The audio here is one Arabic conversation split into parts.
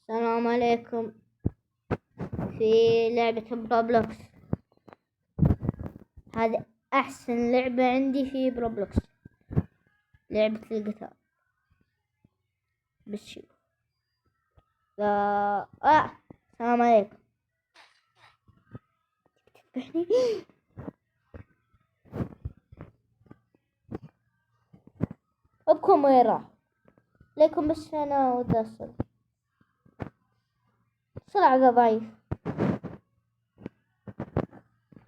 السلام عليكم. في لعبة بروبلوكس، هذا أحسن لعبة عندي في بروبلوكس، لعبة القتال. بس شوف السلام عليكم. تذبحني؟ ابكم وين راح؟ ليكم بس أنا ودي أصل صلع ضعيف.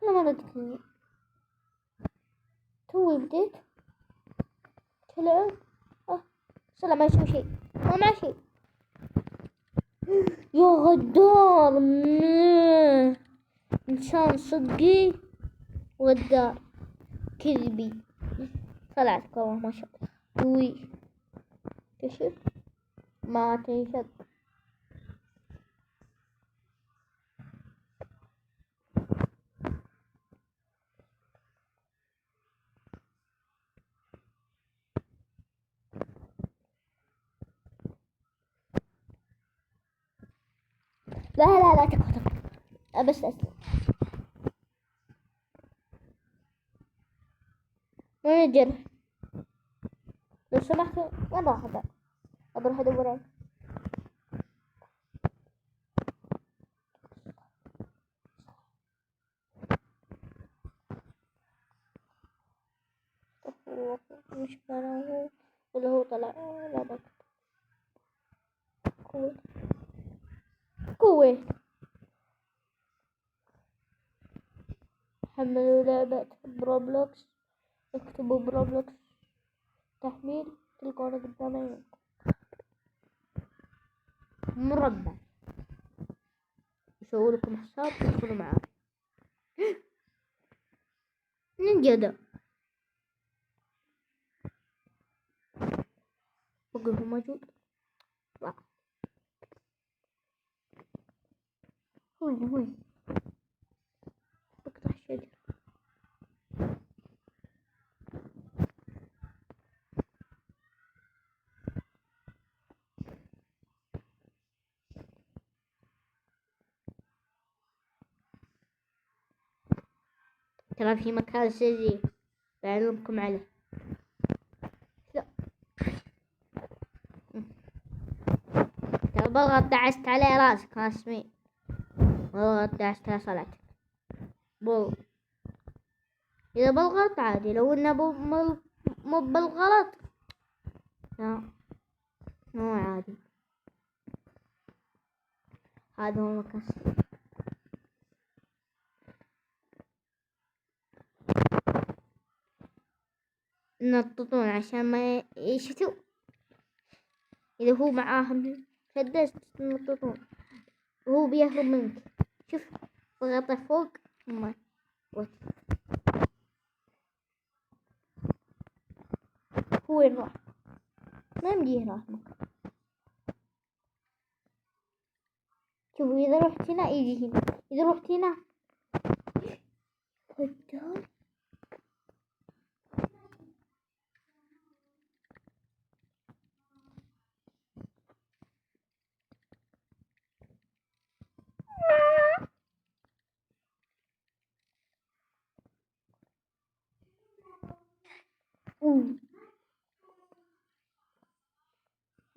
أنا ما لقيتني توي بديت تلعب. صلع ما يسوي شيء، ما مع شيء. يا غدار، إنسان صدقي غدار كذبي. طلعت والله ما شاء الله. توي كشف ما تنشط. لا تقهر بس أسلم. وين الجرح؟ لو سمحت وين راح هذا؟ أروح أدور عليه. مش هو ولا هو طلع؟ لا بك قوة. حملوا لعبة بروبلوكس، اكتبوا بروبلوكس تحميل تلقونه قدامي مربع. يسوي لكم حساب تدخلوا معاه. نينجا ده بقى هو موجود. وين اقطع الشجر. ترى في مكان سري بعلمكم عليه. لا ترى بضغط دعست عليه راسك رسمي. بضغط دعست على صلعتك. إذا بالغلط عادي، لو إنه مو بالغلط لا مو عادي. هذا هو مكان ينططون عشان ما يشتوا. إذا هو معاهم مسدس ينططون وهو بيهرب منك. شوف ضغطه فوق ما هو وين راح؟ ما يمديه راح مكان. شوفوا إذا رحت هنا يجي هنا، إذا رحت هنا قدام.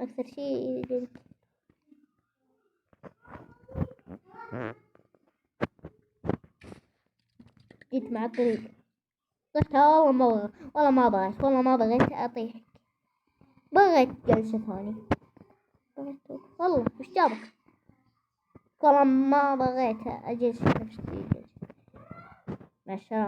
أكثر شيء جيت مع الطريق. قلت والله ما بغيت أطيح. بغيت جلسة ثانية. والله وش جابك؟ والله ما بغيت أجلس نفس الجلسة. مع السلامة.